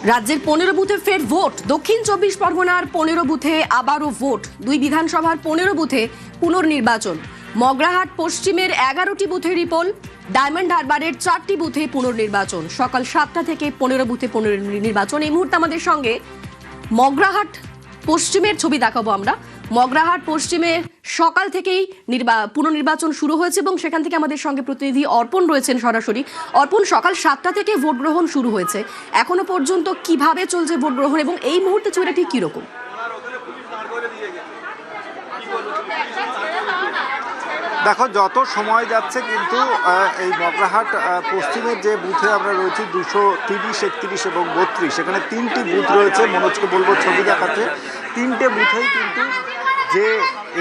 রাজ্যের 15 বুথে ফের ভোট। দক্ষিণ 24 পরগনার 15 বুথে আবারও ভোট। দুই বিধানসভার 15 বুথে পুনর্নির্বাচন। মগরাহাট পশ্চিমের 11টি বুথে রিপোল, ডায়মন্ড হারবারের 4টি বুথে পুনর্নির্বাচন। সকাল 7টা থেকে 15 বুথে পুনর্নির্বাচন। এই মুহূর্তে আমাদের সঙ্গে মগরাহাট পশ্চিমের ছবি দেখাবো আমরা। মগরাহাট পশ্চিমে সকাল থেকেই পুনর্নির্বাচন শুরু হয়েছে এবং সেখান থেকে আমাদের সঙ্গে প্রতিনিধি অর্পণ রয়েছেন সরাসরি। অর্পণ, সকাল 7টা থেকে ভোট গ্রহণ শুরু হয়েছে, এখনো পর্যন্ত কিভাবে চলছে ভোট গ্রহণ এবং এই মুহূর্তে ছবিটা ঠিক কিরকম? দেখো, যত সময় যাচ্ছে কিন্তু এই মগরাহাট পশ্চিমের যে বুথে আমরা রয়েছি 230, 31 এবং 32, সেখানে 3টি বুথ রয়েছে। মনোজকে বলবো ছবি দেখাতে। 3টে বুথেই কিন্তু যে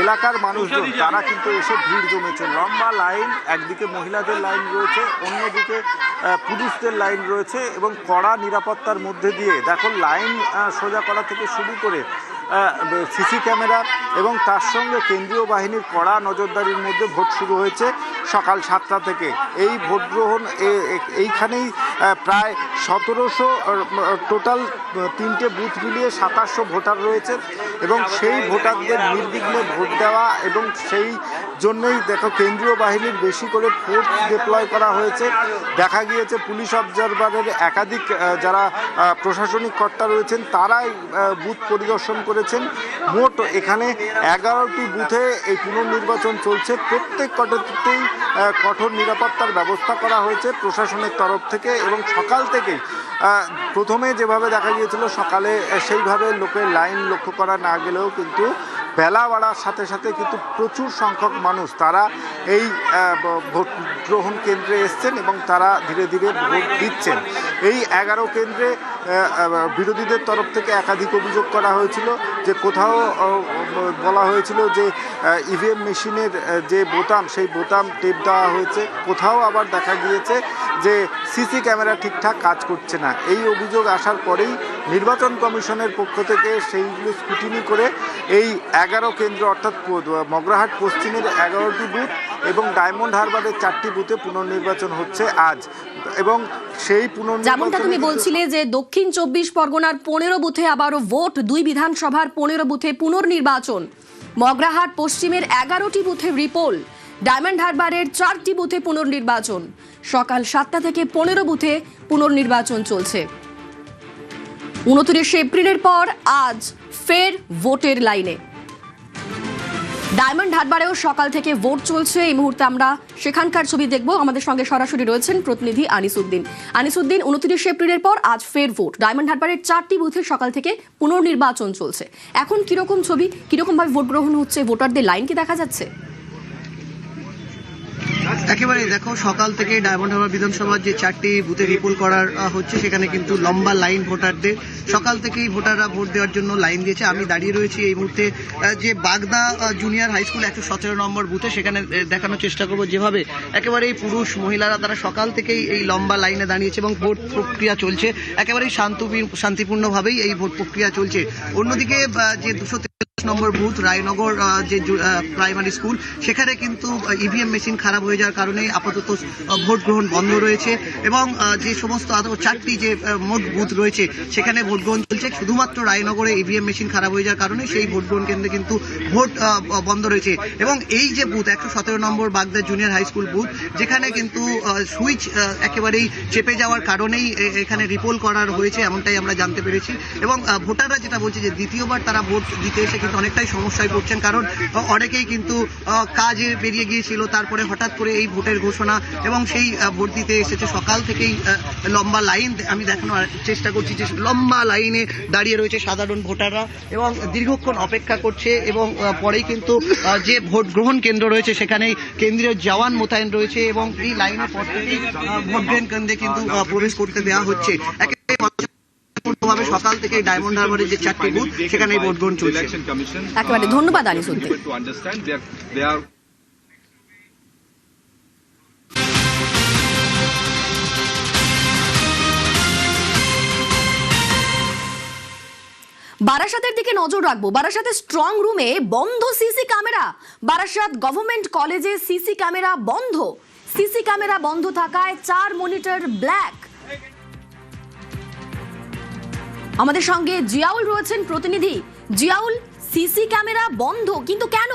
এলাকার মানুষজন তারা কিন্তু এসে ভিড় জমেছে। লম্বা লাইন, একদিকে মহিলাদের লাইন রয়েছে, অন্যদিকে পুরুষদের লাইন রয়েছে এবং কড়া নিরাপত্তার মধ্যে দিয়ে দেখো লাইন সোজা করা থেকে শুরু করে সিসি ক্যামেরা এবং তার সঙ্গে কেন্দ্রীয় বাহিনীর কড়া নজরদারির মধ্যে ভোট শুরু হয়েছে সকাল 7টা থেকে। এই ভোট গ্রহণ এইখানেই প্রায় 1700 টোটাল 3টে বুথ মিলিয়ে 2700 ভোটার রয়েছে এবং সেই ভোটারদের নির্বিঘ্নে ভোট দেওয়া এবং সেই জন্যই দেখো কেন্দ্রীয় বাহিনীর বেশি করে ফোর্স ডিপ্লয় করা হয়েছে। দেখা গিয়েছে পুলিশ অবজারভারের একাধিক যারা প্রশাসনিক কর্তা রয়েছেন তারাই বুথ পরিদর্শন করেছেন। মোট এখানে 11টি বুথে এই পুনর্নির্বাচন চলছে। প্রত্যেক কটাতেই কঠোর নিরাপত্তার ব্যবস্থা করা হয়েছে প্রশাসনের তরফ থেকে এবং সকাল থেকেই প্রথমে যেভাবে দেখা গিয়েছিল সকালে সেইভাবে লোকের লাইন লক্ষ্য করা না গেলেও কিন্তু বেলা বাড়ার সাথে সাথে কিন্তু প্রচুর সংখ্যক মানুষ তারা এই ভোট গ্রহণ কেন্দ্রে এসছেন এবং তারা ধীরে ধীরে ভোট দিচ্ছেন। এই 11 কেন্দ্রে বিরোধীদের তরফ থেকে একাধিক অভিযোগ করা হয়েছিল যে কোথাও বলা হয়েছিল যে ইভিএম মেশিনের যে বোতাম সেই বোতাম টেপ দেওয়া হয়েছে, কোথাও আবার দেখা গিয়েছে যে সিসি ক্যামেরা ঠিকঠাক কাজ করছে না। এই অভিযোগ আসার পরেই নির্বাচন কমিশনের পক্ষ থেকে সেইগুলো স্ক্রুটিনি করে এই 11 কেন্দ্র অর্থাৎ মগরাহাট পশ্চিমের 11টি বুথ এবং ডায়মন্ড হারবারের 4টি বুথে পুনর্নির্বাচন হচ্ছে আজ। এবং সেই যেমনটা তুমি বলছিলে যে দক্ষিণ 24 পরগনার 15 বুথে আবারও ভোট, দুই বিধানসভার 15 বুথে পুনর্নির্বাচন। মগরাহাট পশ্চিমের 11টি বুথে রিপোল, ডায়মন্ড হারবারের 4টি বুথে পুনর্নির্বাচন। সকাল 7টা থেকে 15 বুথে পুনর্নির্বাচন চলছে। 29 এপ্রিলের পর আজ ফের ভোটের লাইনে। ডায়মন্ড হারবারেও সকাল থেকে ভোট চলছে। এই মুহূর্তে আমরা সেখানকার ছবি দেখব। আমাদের সঙ্গে সরাসরি রয়েছেন প্রতিনিধি আনিসুদ্দিন। 29 এপ্রিলের পর আজ ফের ভোট। ডায়মন্ড হারবারের 4টি বুথে সকাল থেকে পুনর্নির্বাচন চলছে। এখন কিরকম ছবি, কিরকম ভাবে ভোট গ্রহণ হচ্ছে, ভোটারদের লাইন কি দেখা যাচ্ছে? একেবারে দেখো, সকাল থেকে ডায়মন্ড হারবার বিধানসভার যে 4টি বুথে রিপোল করার হচ্ছে সেখানে কিন্তু লম্বা লাইন ভোটারদের। সকাল থেকেই ভোটাররা ভোট দেওয়ার জন্য লাইন দিয়েছে। আমি দাঁড়িয়ে রয়েছি এই মুহূর্তে যে বাগদা জুনিয়র হাই স্কুল 117 নম্বর বুথে। সেখানে দেখানোর চেষ্টা করবো যেভাবে একেবারেই পুরুষ মহিলারা তারা সকাল থেকেই এই লম্বা লাইনে দাঁড়িয়েছে এবং ভোট প্রক্রিয়া চলছে। একেবারেই শান্তিপূর্ণভাবেই এই ভোট প্রক্রিয়া চলছে। অন্যদিকে যে 233 নম্বর বুথ রায়নগর যে প্রাইমারি স্কুল, সেখানে কিন্তু ইভিএম মেশিন খারাপ হয়ে যাওয়ার কারণে আপাতত ভোট গ্রহণ বন্ধ রয়েছে এবং যে সমস্ত 4টি যে মোট বুথ রয়েছে সেখানে ভোট গ্রহণ চলছে। শুধুমাত্র রায়নগরে ইভিএম মেশিন খারাপ হয়ে যাওয়ার কারণে সেই ভোট গ্রহণ কেন্দ্রে কিন্তু ভোট বন্ধ রয়েছে। এবং এই যে বুথ 117 নম্বর বাগদা জুনিয়র হাই স্কুল বুথ, যেখানে কিন্তু সুইচ একেবারেই চেপে যাওয়ার কারণেই এখানে রিপোল করার হয়েছে, এমনটাই আমরা জানতে পেরেছি। এবং ভোটাররা যেটা বলছে যে দ্বিতীয়বার তারা ভোট দিতে এসে কিন্তু অনেকটাই সমস্যায় পড়ছেন, কারণ অনেকেই কিন্তু কাজে বেরিয়ে গিয়েছিল, তারপরে হঠাৎ করে এই ভোটের ঘোষণা এবং সেই ভোট দিতে এসেছে। সকাল থেকেই লম্বা লাইন আমি দেখানোর চেষ্টা করছি যে লম্বা লাইনে দাঁড়িয়ে রয়েছে সাধারণ ভোটাররা এবং দীর্ঘক্ষণ অপেক্ষা করছে। এবং পরেই কিন্তু যে ভোট গ্রহণ কেন্দ্র রয়েছে সেখানেই কেন্দ্রীয় জওয়ান মোতায়েন রয়েছে এবং এই লাইনের পর থেকেই ভোট গ্রহণ কেন্দ্রে কিন্তু প্রবেশ করতে দেওয়া হচ্ছে। একেবারে সকাল থেকে ডায়মন্ড হারবারের যে 4টি বুথ সেখানে ভোট গ্রহণ চলছে। একেবারে ধন্যবাদ আনিসুদ্দিন। বারাসাতের দিকে নজর রাখবো। বারাসাতে স্ট্রং রুমে বন্ধ সিসি ক্যামেরা। বারাসাত গভর্নমেন্ট কলেজে সিসি ক্যামেরা বন্ধ। সিসি ক্যামেরা বন্ধ থাকায় 4 মনিটর ব্ল্যাক। আমাদের সঙ্গে জিয়াউল রয়েছেন প্রতিনিধি। জিয়াউল, সিসি ক্যামেরা বন্ধ, কিন্তু কেন?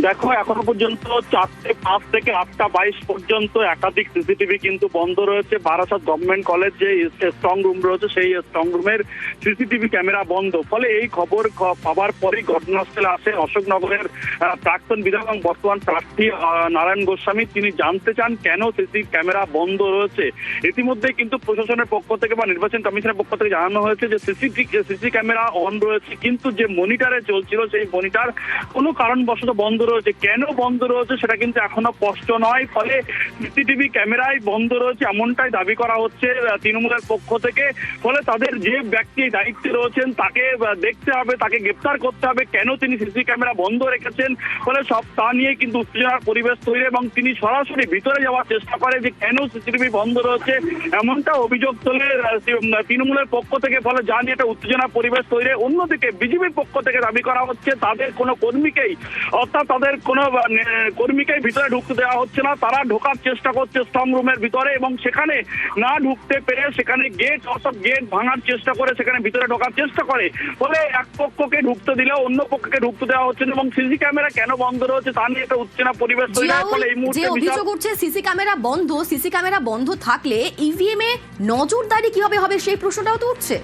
দেখো, এখনো পর্যন্ত 4:05 থেকে 8:22 পর্যন্ত একাধিক সিসিটিভি কিন্তু বন্ধ রয়েছে। বারাসাত গভর্নমেন্ট কলেজ যে স্ট্রং রুম রয়েছে, সেই স্ট্রং রুমের সিসিটিভি ক্যামেরা বন্ধ। ফলে এই খবর পাওয়ার পরই ঘটনাস্থলে আসে অশোকনগরের প্রাক্তন বিধায়ক এবং বর্তমান প্রার্থী নারায়ণ গোস্বামী। তিনি জানতে চান কেন সিসি ক্যামেরা বন্ধ রয়েছে। ইতিমধ্যে কিন্তু প্রশাসনের পক্ষ থেকে বা নির্বাচন কমিশনের পক্ষ থেকে জানানো হয়েছে যে সিসি ক্যামেরা অন রয়েছে, কিন্তু যে মনিটরে চলছিল সেই মনিটর কোনো কারণবশত বন্ধ রয়েছে। কেন বন্ধ রয়েছে সেটা কিন্তু এখনো স্পষ্ট নয়। ফলে সিসিটিভি ক্যামেরায় বন্ধ রয়েছে এমনটাই দাবি করা হচ্ছে তৃণমূলের পক্ষ থেকে। ফলে তাদের যে ব্যক্তি দায়িত্বে রয়েছেন তাকে দেখতে হবে, তাকে গ্রেপ্তার করতে হবে, কেন তিনি সিসি ক্যামেরা বন্ধ রেখেছেন। ফলে সব তা নিয়ে কিন্তু উত্তেজনার পরিবেশ তৈরি, এবং তিনি সরাসরি ভিতরে যাওয়ার চেষ্টা করে যে কেন সিসিটিভি বন্ধ রয়েছে, এমনটা অভিযোগ তোলে তৃণমূলের পক্ষ থেকে। ফলে যা নিয়ে একটা উত্তেজনার পরিবেশ তৈরি। অন্যদিকে বিজেপির পক্ষ থেকে দাবি করা হচ্ছে তাদের কোনো কর্মীকেই, অর্থাৎ তাদের কোনো কর্মীকেই ভিতরে ঢুকতে দেওয়া হচ্ছে না। তারা ঢোকার চেষ্টা করছে স্ট্রং রুমের ভিতরে, এবং সেখানে না ঢুকতে পেরে সেখানে গেট ভাঙার চেষ্টা করে, সেখানে ভিতরে ঢোকার চেষ্টা করে। ফলে এক পক্ষকে ঢুকতে দিলেও অন্য পক্ষকে ঢুকতে দেওয়া হচ্ছে না। এবং সিসি ক্যামেরা কেন বন্ধ রয়েছে তা নিয়ে একটা উত্তেজনা পরিবেশ তৈরি হয়। ফলে এই যে মুহূর্তে অভিযোগ উঠছে সিসি ক্যামেরা বন্ধ থাকলে ইভিএম এ নজরদারি কিভাবে হবে সেই প্রশ্নটাও তো উঠছে।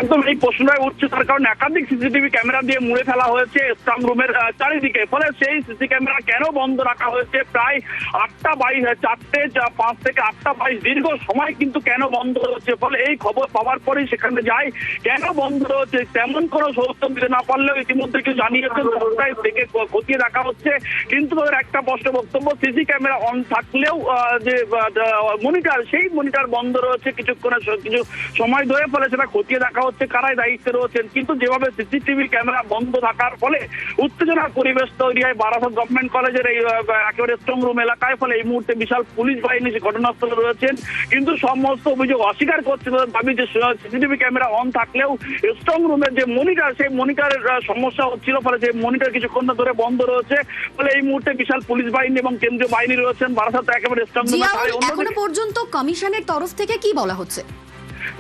একদম এই প্রশ্নটাই উঠছে, তার কারণ একাধিক সিসিটিভি ক্যামেরা দিয়ে মুড়ে ফেলা হয়েছে স্ট্রং রুমের চারিদিকে। ফলে সেই সিসি ক্যামেরা কেন বন্ধ রাখা হয়েছে প্রায় 4:05 থেকে 8:22 দীর্ঘ সময় কিন্তু কেন বন্ধ রয়েছে। ফলে এই খবর পাওয়ার পরেই সেখানে যায় কেন বন্ধ রয়েছে তেমন কোনো সৌত্তর দিতে না পারলেও ইতিমধ্যে কেউ জানিয়েছে সপ্তাহে থেকে খতিয়ে রাখা হচ্ছে। কিন্তু তাদের একটা স্পষ্ট বক্তব্য, সিসি ক্যামেরা অন থাকলেও যে মনিটর, সেই মনিটর বন্ধ রয়েছে কিছু সময় ধরে। ফলে সেটা খতিয়ে দেখা হচ্ছে কারাই দায়িত্বে রয়েছেন। কিন্তু যেভাবে সিসিটিভি ক্যামেরা বন্ধ থাকার ফলে উত্তেজনার পরিবেশ তৈরি হয় বারাসাত গভর্নমেন্ট কলেজের এই একেবারে স্ট্রং রুম এলাকায়। ফলে এই মুহূর্তে বিশাল পুলিশ বাহিনী ঘটনাস্থলে রয়েছেন, কিন্তু সমস্ত অভিযোগ অস্বীকার করছে। তাদের দাবি যে সিসিটিভি ক্যামেরা অন থাকলেও স্ট্রং রুমের যে মনিটর, সেই মনিটরের সমস্যা হচ্ছিল। ফলে সেই মনিটর কিছুক্ষণ ধরে বন্ধ রয়েছে। ফলে এই মুহূর্তে বিশাল পুলিশ বাহিনী এবং কেন্দ্রীয় বাহিনী রয়েছেন বারাসাত একেবারে স্ট্রং রুমে। এখনো পর্যন্ত কমিশনের তরফ থেকে কি বলা হচ্ছে?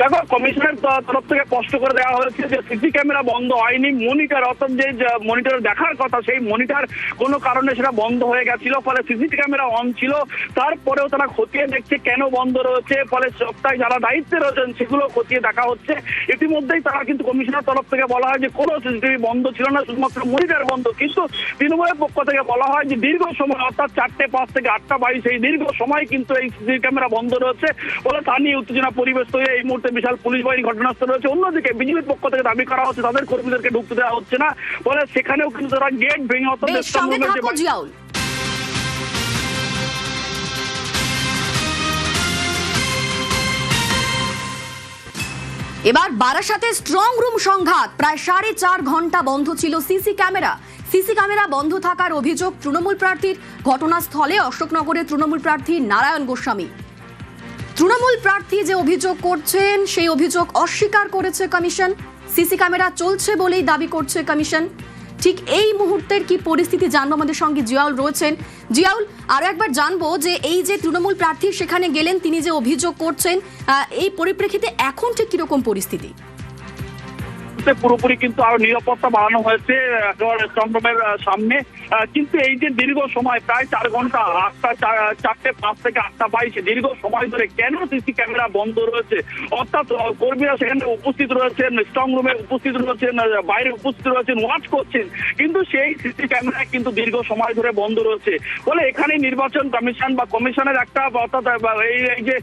দেখো, কমিশনের তরফ থেকে স্পষ্ট করে দেওয়া হয়েছে যে সিসি ক্যামেরা বন্ধ হয়নি। মনিটর, অর্থাৎ যে মনিটর দেখার কথা সেই মনিটর কোনো কারণে সেটা বন্ধ হয়ে গেছিল। ফলে সিসি ক্যামেরা অন ছিল, তারপরেও তারা খতিয়ে দেখছে কেন বন্ধ রয়েছে। ফলে সপ্তাহে যারা দায়িত্বে রয়েছেন সেগুলো খতিয়ে দেখা হচ্ছে। ইতিমধ্যেই তারা কিন্তু কমিশনের তরফ থেকে বলা হয় যে কোনো সিসিটিভি বন্ধ ছিল না, শুধুমাত্র মনিটর বন্ধ। কিন্তু তৃণমূলের পক্ষ থেকে বলা হয় যে দীর্ঘ সময়, অর্থাৎ 4:05 থেকে 8:22 এই দীর্ঘ সময় কিন্তু এই সিসি ক্যামেরা বন্ধ রয়েছে। ফলে তা নিয়ে উত্তেজনা পরিবেশ তৈরি। এই মুহূর্তে বিশাল পুলিশ বাহিনী ঘটনাস্থলে রয়েছে। অন্যদিকে বিজেপির পক্ষ থেকে দাবি করা হচ্ছে তাদের কর্মীদেরকে ঢুকতে দেওয়া হচ্ছে না। ফলে সেখানেও কিন্তু তারা গেট ভেঙে এবার বারাসাতে স্ট্রং রুম সংঘাত। প্রায় 4.5 ঘন্টা বন্ধ ছিল সিসি ক্যামেরা বন্ধ থাকার অভিযোগ তৃণমূল প্রার্থীর। ঘটনাস্থলে অশোকনগরের তৃণমূল প্রার্থী নারায়ণ গোস্বামী। তৃণমূল প্রার্থী যে অভিযোগ করছেন সেই অভিযোগ অস্বীকার করেছে কমিশন। সিসি ক্যামেরা চলছে বলেই দাবি করছে কমিশন। ঠিক এই মুহূর্তের কি পরিস্থিতি জানবো, আমাদের সঙ্গে জিয়াউল রয়েছেন। জিয়াউল, আরো একবার জানবো যে এই যে তৃণমূল প্রার্থী সেখানে গেলেন, তিনি যে অভিযোগ করছেন, এই পরিপ্রেক্ষিতে এখন ঠিক কিরকম পরিস্থিতি? পুরোপুরি কিন্তু আরো নিরাপত্তা বাড়ানো হয়েছে স্ট্রং রুমের সামনে। কিন্তু এই যে দীর্ঘ সময় প্রায় 4 ঘন্টা, 4:05 থেকে 8:22 দীর্ঘ সময় ধরে কেন সিসি ক্যামেরা বন্ধ রয়েছে, অর্থাৎ কর্মীরা সেখানে উপস্থিত রয়েছেন, স্ট্রং রুমে উপস্থিত রয়েছেন, বাইরে উপস্থিত রয়েছেন, ওয়াচ করছেন, কিন্তু সেই সিসি ক্যামেরা কিন্তু দীর্ঘ সময় ধরে বন্ধ রয়েছে। ফলে এখানে নির্বাচন কমিশন বা কমিশনের একটা, অর্থাৎ এই যে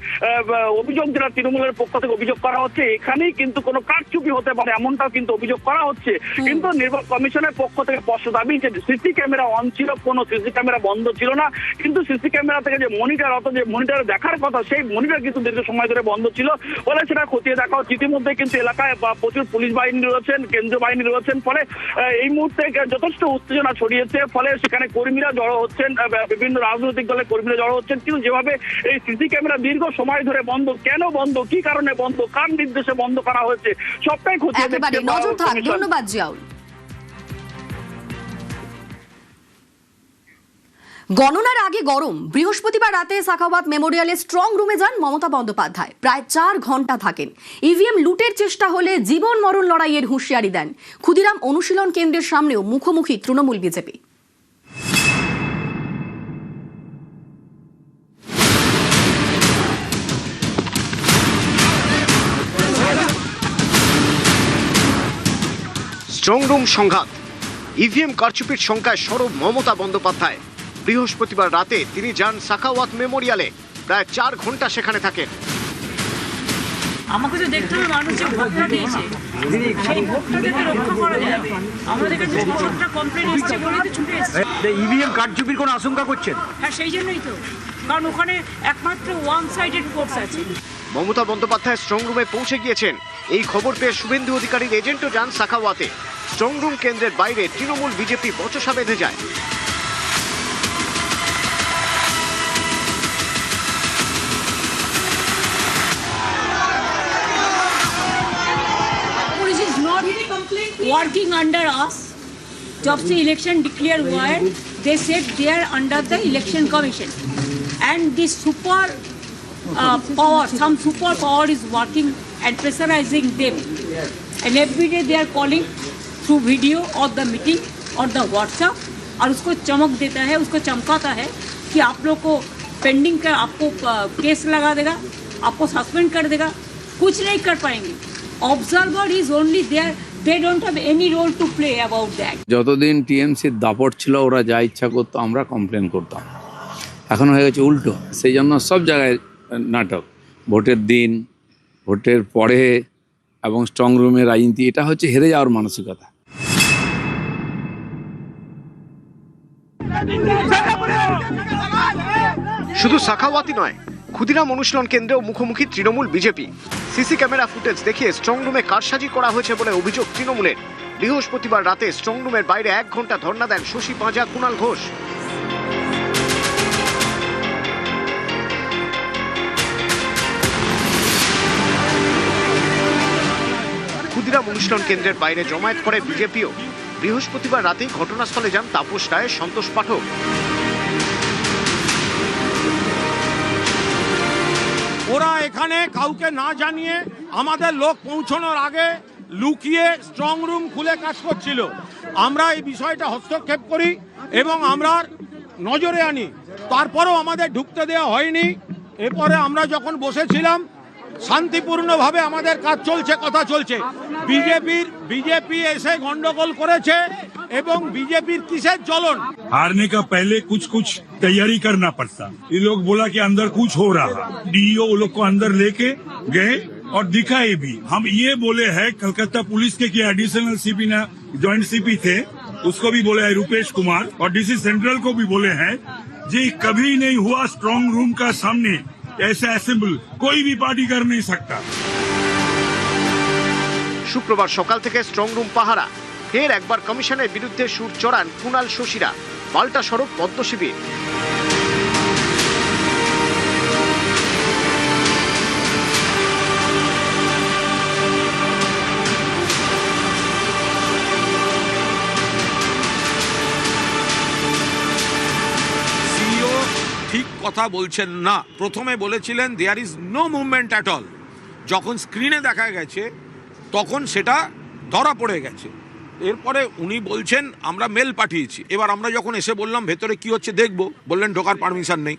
অভিযোগ যেটা তৃণমূলের পক্ষ থেকে অভিযোগ করা হচ্ছে, এখানেই কিন্তু কোনো কারচুপি হতে পারে এমনটা কিন্তু অভিযোগ করা হচ্ছে। কিন্তু নির্বাচন কমিশনের পক্ষ থেকে স্পষ্ট দাবি যে সিসি ক্যামেরা অন ছিল, কোনো সিসি ক্যামেরা বন্ধ ছিল না। কিন্তু সিসি ক্যামেরা থেকে যে মনিটর, অর্থাৎ যে মনিটরে দেখার কথা সেই মনিটর কিন্তু দীর্ঘ সময় ধরে বন্ধ ছিল। ফলে সেটা খতিয়ে দেখা হচ্ছে। ইতিমধ্যে কিন্তু এলাকায় প্রচুর পুলিশ বাহিনী রয়েছেন, কেন্দ্রীয় বাহিনী রয়েছেন। ফলে এই মুহূর্তে যথেষ্ট উত্তেজনা ছড়িয়েছে। ফলে সেখানে কর্মীরা জড়ো হচ্ছেন, বিভিন্ন রাজনৈতিক দলের কর্মীরা জড়ো হচ্ছেন। কিন্তু যেভাবে এই সিসি ক্যামেরা দীর্ঘ সময় ধরে বন্ধ, কেন বন্ধ, কি কারণে বন্ধ, কার নির্দেশে বন্ধ করা হয়েছে, সবটাই খতিয়ে দেখতে। ধন্যবাদ জিয়াউল। গণনার আগে গরম। বৃহস্পতিবার রাতে সাখাওয়াত মেমোরিয়ালে স্ট্রং রুমে যান মমতা বন্দ্যোপাধ্যায়। প্রায় 4 ঘন্টা থাকেন। ইভিএম লুটের চেষ্টা হলে জীবন মরণ লড়াইয়ের হুঁশিয়ারি দেন। ক্ষুদিরাম অনুশীলন কেন্দ্রের সামনেও মুখোমুখি তৃণমূল বিজেপি। স্ট্রং রুম সংঘাত, ইভিএম কারচুপির শঙ্কায় সরব মমতা বন্দ্যোপাধ্যায়। বৃহস্পতিবার রাতে তিনি যান সাখাওয়াত মেমোরিয়ালে। প্রায় 4 ঘন্টা সেখানে থাকেন। আমাকে তো দেখতে হবে মানুষ যে ভোটটা দিয়েছে সেই ভোটটা যাতে রক্ষা করা যাবে। আমাদের কাছে 6টা কমপ্লেন এসেছে বলেই তো ছুটে এসেছে। ইভিএম কারচুপির কোনো আশঙ্কা করছেন? হ্যাঁ, সেই জন্যই তো, কারণ ওখানে একমাত্র ওয়ান সাইডেড ভোটস আছে। মমতা বন্দ্যোপাধ্যায় স্ট্রং রুমে পৌঁছে গিয়েছেন। এই খবর পেয়ে শুভেন্দু অধিকারীর এজেন্টও যান সাখাওয়াতে। স্ট্রং রুম কেন্দ্রের বাইরে তৃণমূল বিজেপি বচসা বেঁধে যায়। Police is not working under us. जब से इलेक्शन डिक्लेयर हुआ है, they said they are under the election commission, and this super power, some super power is working and pressurizing them, and every day they are calling through video or the meeting or the WhatsApp, और उसको चमक देता है, उसको चमकाता है कि आप लोग को पेंडिंग का आपको केस लगा देगा, आपको सस्पेंड कर देगा, कुछ नहीं कर पाएंगे। Observer is only there. They don't have any role to play about that. যতদিন টিএমসির দাপট ছিল ওরা যা ইচ্ছা করতো আমরা কমপ্লেন করতাম। এখন হয়ে গেছে উল্টো। সেই জন্য সব জায়গায় নাটক, ভোটের দিন, ভোটের পরে এবং স্ট্রং রুমের রাজনীতি, এটা হচ্ছে হেরে যাওয়ার মানসিকতা। শুধু সাখাওয়াতই নয়, ক্ষুদিরাম অনুশীলন কেন্দ্রেও মুখোমুখি Trinamool BJP. CC camera footage দেখিয়ে স্ট্রং রুমে কারসাজি করা হয়েছে বলে অভিযোগ তৃণমূলের। বৃহস্পতিবার রাতে স্ট্রং রুমের বাইরে 1 ঘন্টা ধর্ণা দেন শশী পাঁজা, কুণাল ঘোষ। ক্ষুদিরাম অনুশীলন কেন্দ্রের বাইরে জমায়েত করে বিজেপিও। বৃহস্পতিবার রাতেই ঘটনাস্থলে যান তাপস রায়, সন্তোষ পাঠক। ওরা এখানে কাউকে না জানিয়ে আমাদের লোক পৌঁছানোর আগে লুকিয়ে স্ট্রং রুম খুলে কাজ করছিল। আমরা এই বিষয়টা হস্তক্ষেপ করি এবং আমরা নজরে আনি, তারপরেও আমাদের ঢুকতে দেওয়া হয়নি। এরপরে আমরা যখন বসেছিলাম শান্তিপূর্ণভাবে আমাদের কাজ চলছে, কথা চলছে। বিজেপি এসে গন্ডগোল করেছে এবং বিজেপির কিসের জ্বলন? हारने का पहले कुछ कुछ तैयारी करना पड़ता। ये लोग बोला कि अंदर कुछ हो रहा, डीईओ वो लोग को अंदर लेके गए और दिखाए भी। हम ये बोले हैं कलकत्ता पुलिस के कि एडिशनल सीपी ना ज्वाइंट सीपी थे, उसको भी बोले है रुपेश कुमार, और डीसी सेंट्रल को भी बोले हैं जी कभी नहीं हुआ स्ट्रॉन्ग रूम का सामने ऐसा असेंबल कोई भी पार्टी कर नहीं सकता। শুক্রবার সকাল থেকে স্ট্রং রুম পাহারা। ফের একবার কমিশনের বিরুদ্ধে সুর চড়ান কুণাল, শশীরা। পাল্টা সড়ক পদ্ম শিবির। সিইও ঠিক কথা বলছেন না। প্রথমে বলেছিলেন there is no movement at all. যখন স্ক্রিনে দেখা গেছে তখন সেটা ধরা পড়ে গেছে। এরপরে উনি বলছেন আমরা মেল পাঠিয়েছি। এবার আমরা যখন এসে বললাম ভেতরে কি হচ্ছে দেখবো, বললেন ঢোকার পারমিশন নেই।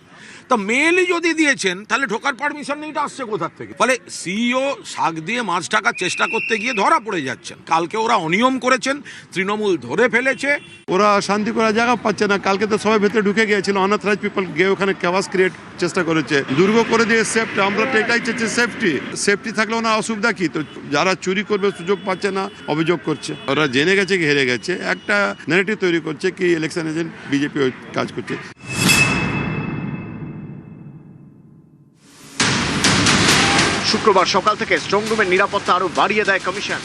তো মেলই যদি দিয়েছেন তাহলে ঢোকার পারমিশন নেই, এটা আসছে কোথার থেকে? ফলে সিইও শাক দিয়ে মাছ ঢাকার চেষ্টা করতে গিয়ে ধরা পড়ে যাচ্ছেন। কালকে ওরা অনিয়ম করেছেন, তৃণমূল ধরে ফেলেছে। ওরা শান্তি করার জায়গা পাচ্ছে না। কালকে তো সবাই ভেতরে ঢুকে গিয়েছিল, অনাথরাইজ পিপল গিয়ে ওখানে ক্যাওয়াস ক্রিয়েট চেষ্টা করেছে, দুর্গ করে দিয়ে সেফটি। আমরা তো এটাই চাইছি সেফটি থাকলে ওনার অসুবিধা কি? তো যারা চুরি করবে সুযোগ পাচ্ছে না, অভিযোগ করছে। ওরা জেনে গেছে কি হেরে গেছে, একটা ন্যারেটিভ তৈরি করছে কি ইলেকশন এজেন্ট বিজেপি কাজ করছে। শুক্রবার সকাল থেকে স্ট্রং রুমের নিরাপত্তা আরো বাড়িয়ে দেয় কমিশন।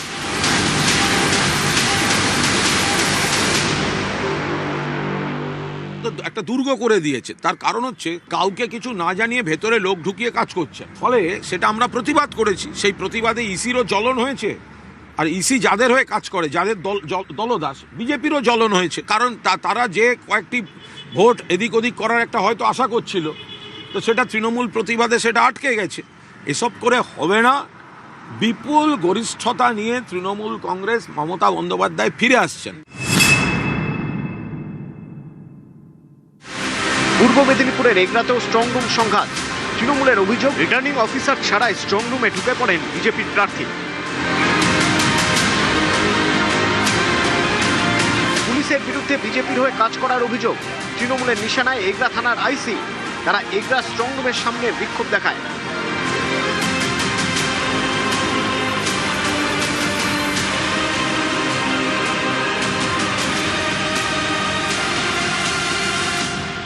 একটা দুর্গ করে দিয়েছে। তার কারণ হচ্ছে কাউকে কিছু না জানিয়ে ভেতরে লোক ঢুকিয়ে কাজ করছে। ফলে সেটা আমরা প্রতিবাদ করেছি। সেই প্রতিবাদে ইসিরও জ্বলন হয়েছে। আর ইসি যাদের হয়ে কাজ করে, যাদের দলদাস, বিজেপিরও জ্বলন হয়েছে। কারণ তারা যে কয়েকটি ভোট এদিক ওদিক করার একটা হয়তো আশা করছিল, তো সেটা তৃণমূল প্রতিবাদে সেটা আটকে গেছে। এসব করে হবে না। বিপুল গরিষ্ঠতা নিয়ে তৃণমূল কংগ্রেস, মমতা বন্দ্যোপাধ্যায় ফিরে আসছেন। পূর্ব মেদিনীপুরের এগরাতেও স্ট্রং রুম সংঘাত। তৃণমূলের অভিযোগ, রিটার্নিং অফিসার ছাড়াই স্ট্রং রুমে ঢুকে পড়েন বিজেপির প্রার্থী। পুলিশের বিরুদ্ধে বিজেপির হয়ে কাজ করার অভিযোগ। তৃণমূলের নিশানায় এগরা থানার আইসি। তারা এগরা স্ট্রং রুমের সামনে বিক্ষোভ দেখায়।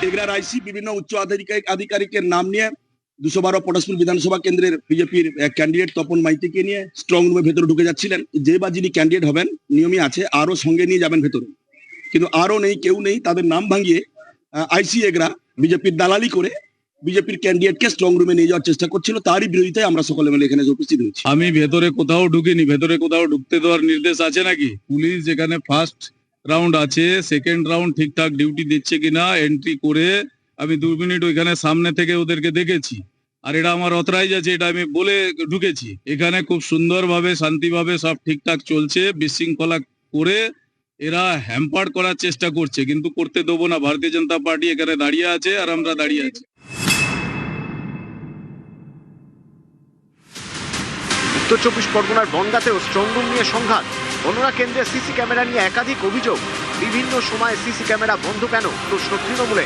এগরার আইসি বিভিন্ন উচ্চ আধিকারিকের নাম নিয়ে 212 পটাশপুর বিধানসভা কেন্দ্রের বিজেপির ক্যান্ডিডেট তপন মাইতিকে নিয়ে স্ট্রং রুমের ভেতরে ঢুকে যাচ্ছিলেন। যে বা যিনি ক্যান্ডিডেট হবেন নিয়মই আছে আরও সঙ্গে নিয়ে যাবেন ভেতরে, কিন্তু আরও নেই, কেউ নেই। তাদের নাম ভাঙিয়ে আইসি এগরা বিজেপির দালালি করে বিজেপির ক্যান্ডিডেটকে স্ট্রং রুমে নিয়ে যাওয়ার চেষ্টা করছিল। তারই বিরোধিতায় আমরা সকলে মিলে এখানে উপস্থিত হয়েছি। আমি ভেতরে কোথাও ঢুকিনি। ভেতরে কোথাও ঢুকতে দেওয়ার নির্দেশ আছে নাকি? পুলিশ যেখানে ফার্স্ট রাউন্ড আছে, সেকেন্ড রাউন্ড ঠিকঠাক ডিউটি দিচ্ছে কিনা এন্ট্রি করে আমি 2 মিনিট ওইখানে সামনে থেকে ওদেরকে দেখেছি। আর এটা আমার অথরাইজ আছে, এটা আমি বলে ঢুকেছি। এখানে খুব সুন্দরভাবে শান্তিভাবে সব ঠিকঠাক চলছে। বিশৃঙ্খলা করে এরা হ্যাম্পার করার চেষ্টা করছে, কিন্তু করতে দেবো না। ভারতীয় জনতা পার্টি এখানে দাঁড়িয়ে আছে আর আমরা দাঁড়িয়ে আছি। উত্তর 24 পরগনার বনগাঁতেও স্ট্রং রুম নিয়ে সংঘাত। গণনা কেন্দ্রে সিসি ক্যামেরা নিয়ে একাধিক অভিযোগ। বিভিন্ন সময়ে সিসি ক্যামেরা বন্ধ কেন, প্রশ্ন তৃণমূলে।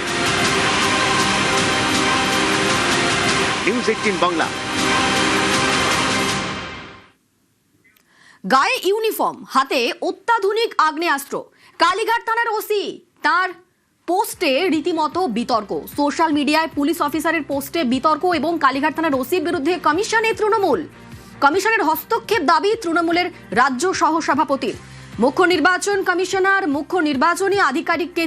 নিউজ 18 বাংলা। গায়ে ইউনিফর্ম, হাতে অত্যাধুনিক আগ্নেয়াস্ত্র। কালীঘাট থানার ওসি, তার পোস্টে রীতিমতো বিতর্ক। সোশ্যাল মিডিয়ায় পুলিশ অফিসারের পোস্টে বিতর্ক এবং কালীঘাট থানার ওসির বিরুদ্ধে কমিশনে তৃণমূল। কমিশনের হস্তক্ষেপ দাবি তৃণমূলের রাজ্য সহসভাপতির। মুখ্য নির্বাচন কমিশনার মুখ্য নির্বাচনী আধিকারিককে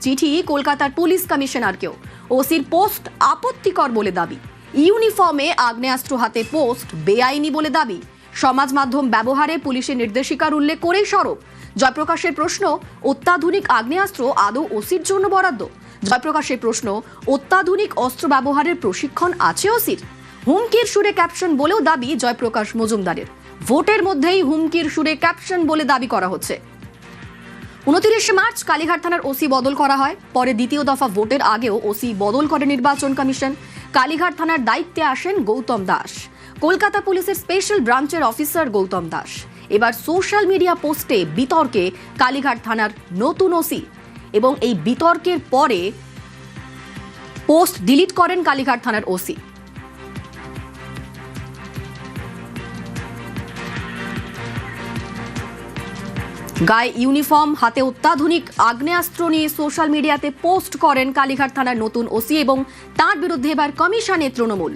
চিঠি কলকাতার পুলিশ কমিশনারকেও। ওসির পোস্ট আপত্তিকর বলে দাবি। ইউনিফর্মে আগ্নেয়াস্ত্র হাতে পোস্ট বেআইনি বলে দাবি। সমাজ মাধ্যম ব্যবহারে পুলিশের নির্দেশিকার উল্লেখ করেই সরব। জয়প্রকাশের প্রশ্ন, অত্যাধুনিক আগ্নেয়াস্ত্র আদৌ ওসির জন্য বরাদ্দ? জয়প্রকাশের প্রশ্ন, অত্যাধুনিক অস্ত্র ব্যবহারের প্রশিক্ষণ আছে ওসির? হুমকির সুরে ক্যাপশন বলেও দাবি জয়প্রকাশ মজুমদারের। ভোটের মধ্যেই হুমকির সুরে ক্যাপশন বলে দাবি করা হচ্ছে। 29 মার্চ কালীঘাট থানার ওসি বদল করা হয়। পরে দ্বিতীয় দফা ভোটের আগেও ওসি বদল করে নির্বাচন কমিশন। কালীঘাট থানার দায়িত্বে আসেন গৌতম দাস। কলকাতা পুলিশের স্পেশাল ব্রাঞ্চের অফিসার গৌতম দাস। এবার সোশ্যাল মিডিয়া পোস্টে বিতর্কে কালীঘাট থানার নতুন ওসি, এবং এই বিতর্কের পরে পোস্ট ডিলিট করেন কালীঘাট থানার ওসি। গায়ে ইউনিফর্ম, হাতে অত্যাধুনিক আগ্নেয়াস্ত্র নিয়ে সোশ্যাল মিডিয়াতে পোস্ট করেন কালীঘাট থানার নতুন ওসি এবং তার বিরুদ্ধে এবার কমিশনে তৃণমূল।